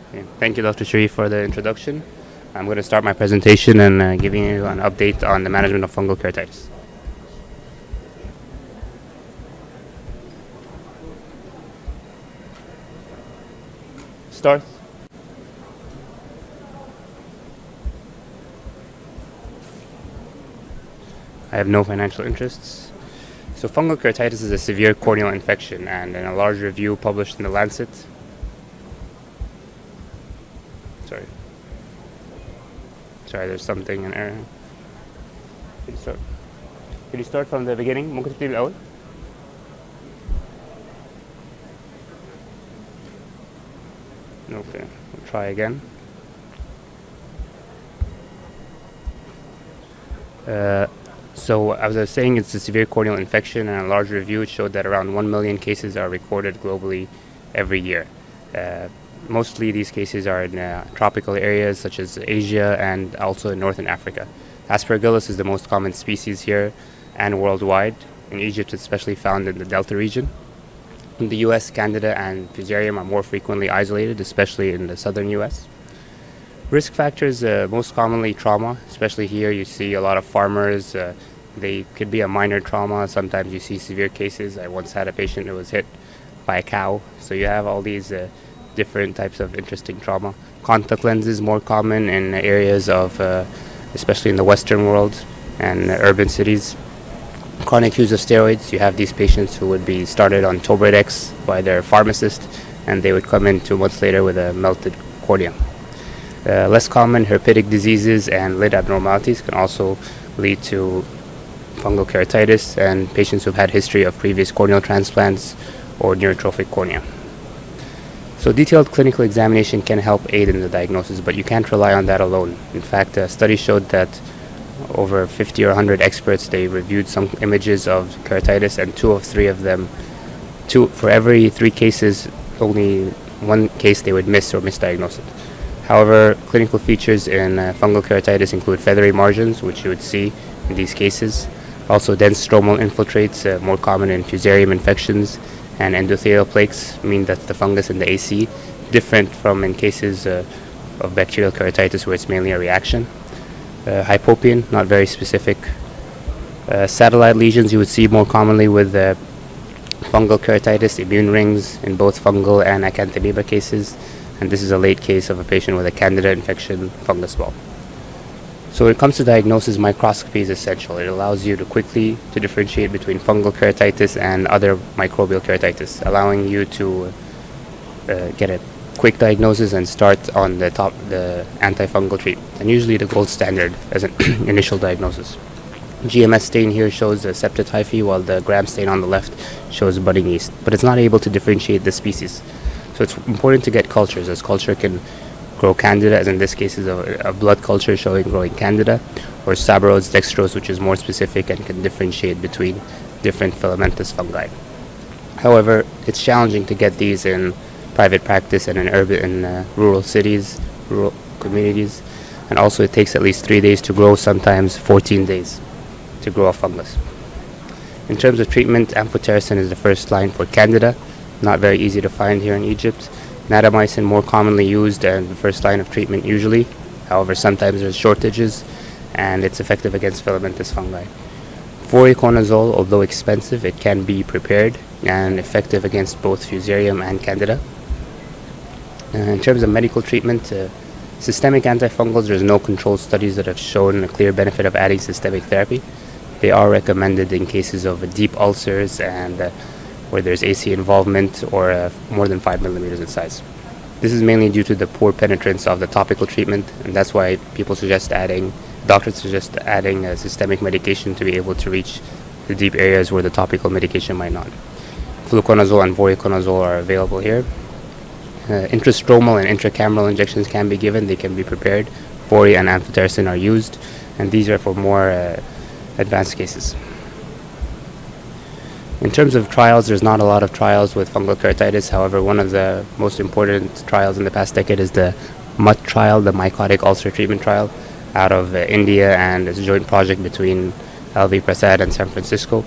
Okay. Thank you, Dr. Sharif, for the introduction. I'm going to start my presentation and giving you an update on the management of fungal keratitis. Start. I have no financial interests. So fungal keratitis is a severe corneal infection, and in a large review published in the Lancet, Sorry, there's something in error. Could you start from the beginning? ممكن تبتدي الأول؟ Okay, we'll try again. So as I was saying, it's a severe corneal infection, and a large review showed that around 1 million cases are recorded globally every year. Mostly these cases are in tropical areas such as Asia and also in Northern Africa. Aspergillus is the most common species here and worldwide. In Egypt, it's especially found in the Delta region. In the US, Candida and Fusarium are more frequently isolated, especially in the southern US. Risk factors, most commonly trauma, especially here you see a lot of farmers. They could be a minor trauma. Sometimes you see severe cases. I once had a patient who was hit by a cow. So you have all these different types of interesting trauma. Contact lenses more common in areas of, especially in the Western world and urban cities. Chronic use of steroids. You have these patients who would be started on Tobradex by their pharmacist, and they would come in 2 months later with a melted cornea. Less common herpetic diseases and lid abnormalities can also lead to fungal keratitis, and patients who've had history of previous corneal transplants or neurotrophic cornea. So detailed clinical examination can help aid in the diagnosis, but you can't rely on that alone. In fact, a study showed that over 50 or 100 experts, they reviewed some images of keratitis, and for every 3 cases, only 1 case they would miss or misdiagnose it. However, clinical features in fungal keratitis include feathery margins, which you would see in these cases. Also dense stromal infiltrates, more common in fusarium infections, and endothelial plaques mean that the fungus in the AC different from in cases of bacterial keratitis where it's mainly a reaction. Hypopian, not very specific. Satellite lesions you would see more commonly with fungal keratitis, immune rings in both fungal and acanthamoeba cases, and this is a late case of a patient with a candida infection fungus ball. So when it comes to diagnosis, microscopy is essential. It allows you to quickly differentiate between fungal keratitis and other microbial keratitis, allowing you to get a quick diagnosis and start on the antifungal treatment, and usually the gold standard as an initial diagnosis. GMS stain here shows a septic hyphae, while the gram stain on the left shows budding yeast, but it's not able to differentiate the species. So it's important to get cultures, as culture can grow candida, as in this case is a blood culture showing growing candida, or Sabarodes dextrose, which is more specific and can differentiate between different filamentous fungi. However, it's challenging to get these in private practice and in rural cities, rural communities, and also it takes at least 3 days to grow, sometimes 14 days to grow a fungus. In terms of treatment, amphotericin is the first line for candida, not very easy to find here in Egypt. Natamycin more commonly used and the first line of treatment usually. However, sometimes there's shortages, and it's effective against filamentous fungi. Voriconazole, although expensive, it can be prepared and effective against both fusarium and candida. In terms of medical treatment, systemic antifungals, there's no controlled studies that have shown a clear benefit of adding systemic therapy. They are recommended in cases of deep ulcers and where there's AC involvement or more than 5 millimeters in size. This is mainly due to the poor penetrance of the topical treatment, and that's why doctors suggest adding a systemic medication to be able to reach the deep areas where the topical medication might not. Fluconazole and voriconazole are available here. Intrastromal and intracameral injections can be given. They can be prepared. Vori and amphotericin are used, and these are for more advanced cases. In terms of trials, there's not a lot of trials with fungal keratitis. However, one of the most important trials in the past decade is the MUT trial, the mycotic ulcer treatment trial, out of India, and it's a joint project between LV Prasad and San Francisco.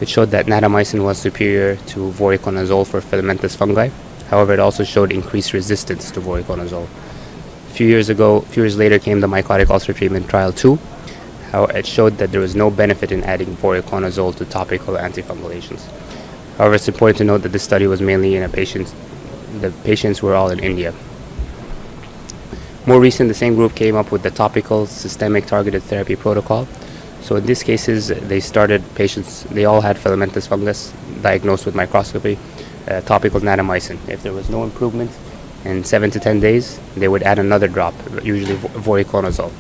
It showed that natamycin was superior to voriconazole for filamentous fungi. However, it also showed increased resistance to voriconazole. A few years later came the mycotic ulcer treatment trial 2. How it showed that there was no benefit in adding voriconazole to topical antifungal agents. However, it's important to note that this study was mainly in the patients were all in India. More recent, the same group came up with the topical systemic targeted therapy protocol. So in these cases, they all had filamentous fungus diagnosed with microscopy, topical natamycin. If there was no improvement in 7 to 10 days, they would add another drop, usually voriconazole.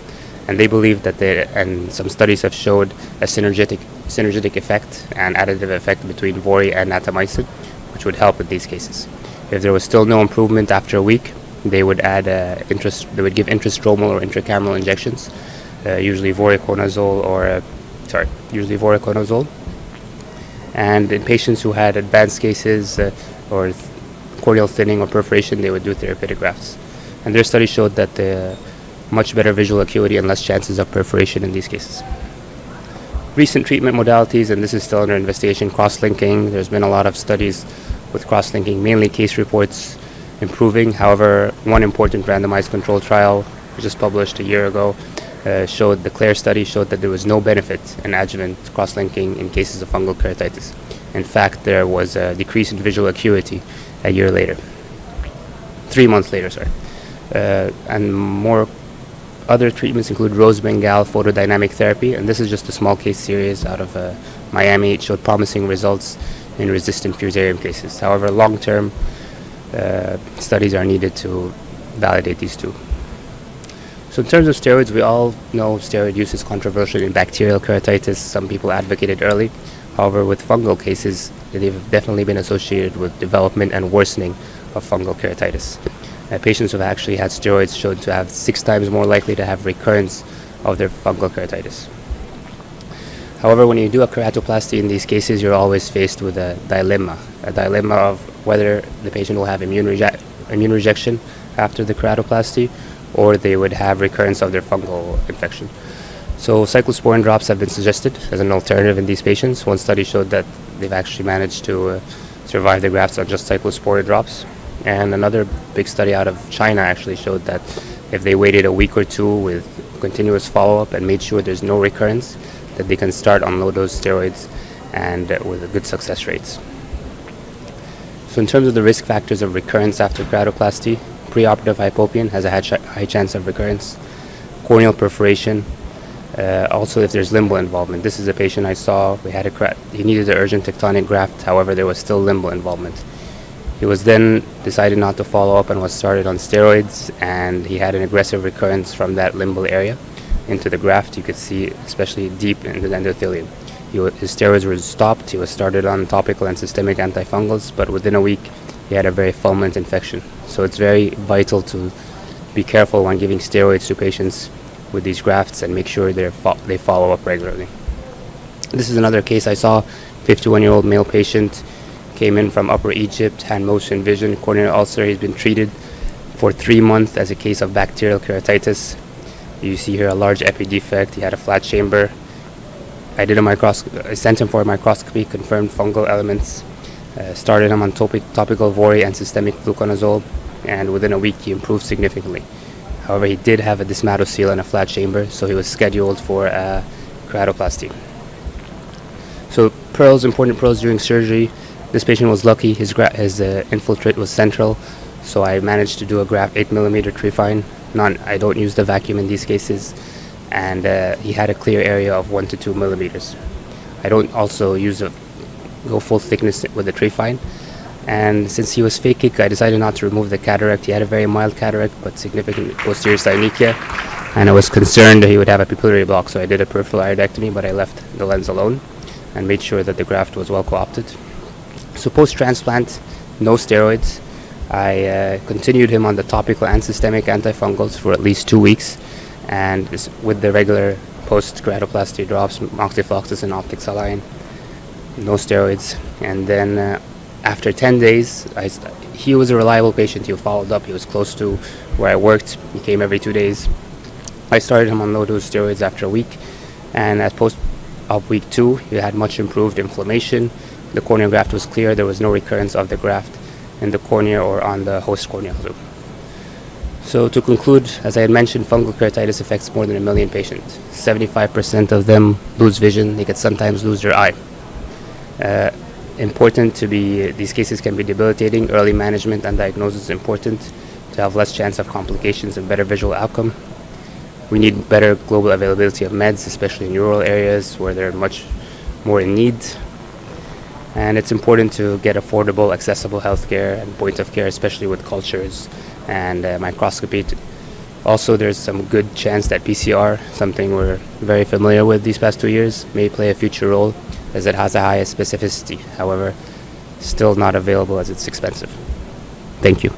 And they believe that and some studies have showed a synergetic effect and additive effect between vori and natamycin, which would help in these cases. If there was still no improvement after a week, they would give intrastromal or intracameral injections, usually voriconazole And in patients who had advanced cases or corneal thinning or perforation, they would do therapeutic grafts. And their study showed that much better visual acuity and less chances of perforation in these cases. Recent treatment modalities, and this is still under investigation, cross-linking. There's been a lot of studies with cross-linking, mainly case reports improving. However, one important randomized control trial, just published a year ago, the CLARE study showed that there was no benefit in adjuvant cross-linking in cases of fungal keratitis. In fact, there was a decrease in visual acuity 3 months later. And more other treatments include rose Bengal photodynamic therapy, and this is just a small case series out of Miami. It showed promising results in resistant fusarium cases. However, long-term studies are needed to validate these two. So in terms of steroids, we all know steroid use is controversial in bacterial keratitis. Some people advocate it early. However, with fungal cases, they've definitely been associated with development and worsening of fungal keratitis. Patients who have actually had steroids showed to have 6 times more likely to have recurrence of their fungal keratitis. However, when you do a keratoplasty in these cases, you're always faced with a dilemma of whether the patient will have immune rejection after the keratoplasty, or they would have recurrence of their fungal infection. So cyclosporin drops have been suggested as an alternative in these patients. One study showed that they've actually managed to survive the grafts on just cyclosporin drops. And another big study out of China actually showed that if they waited a week or two with continuous follow-up and made sure there's no recurrence, that they can start on low-dose steroids and with good success rates. So in terms of the risk factors of recurrence after keratoplasty, preoperative hypopyon has a high chance of recurrence. Corneal perforation, also if there's limbal involvement. This is a patient I saw. He needed an urgent tectonic graft. However, there was still limbal involvement. He was then decided not to follow up and was started on steroids, and he had an aggressive recurrence from that limbal area into the graft. You could see, especially deep into the endothelium. His steroids were stopped. He was started on topical and systemic antifungals, but within a week, he had a very fulminant infection. So it's very vital to be careful when giving steroids to patients with these grafts and make sure they follow up regularly. This is another case I saw. 51-year-old male patient came in from Upper Egypt, hand motion vision, corneal ulcer. He's been treated for 3 months as a case of bacterial keratitis. You see here a large epidefect. He had a flat chamber. I sent him for a microscopy, confirmed fungal elements. Started him on topical vori and systemic fluconazole, and within a week he improved significantly. However, he did have a dysmatocele and a flat chamber, so he was scheduled for a keratoplasty. So important pearls during surgery. This patient was lucky. His infiltrate was central, so I managed to do a graft 8mm trifine. I don't use the vacuum in these cases, and he had a clear area of 1 to 2 millimeters. I don't also go full thickness with the trifine. And since he was phakic, I decided not to remove the cataract. He had a very mild cataract, but significant posterior synechiae, and I was concerned that he would have a pupillary block, so I did a peripheral iridectomy, but I left the lens alone and made sure that the graft was well co-opted. So post-transplant, no steroids. I continued him on the topical and systemic antifungals for at least 2 weeks, and with the regular post-keratoplasty drops, moxifloxacin, optic saline, no steroids. And then after 10 days, he was a reliable patient. He followed up. He was close to where I worked. He came every 2 days. I started him on low-dose steroids after a week, and at post-op week 2, he had much improved inflammation. The corneal graft was clear. There was no recurrence of the graft. in the cornea or on the host corneal loop. So to conclude, as I had mentioned, fungal keratitis affects more than 1 million patients. 75% of them lose vision. They could sometimes lose their eye. These cases can be debilitating. Early management and diagnosis is important to have less chance of complications and better visual outcome. We need better global availability of meds, especially in rural areas where they're much more in need. And it's important to get affordable, accessible healthcare and point of care, especially with cultures and microscopy. Also, there's some good chance that PCR, something we're very familiar with these past 2 years, may play a future role as it has a higher specificity. However, still not available as it's expensive. Thank you.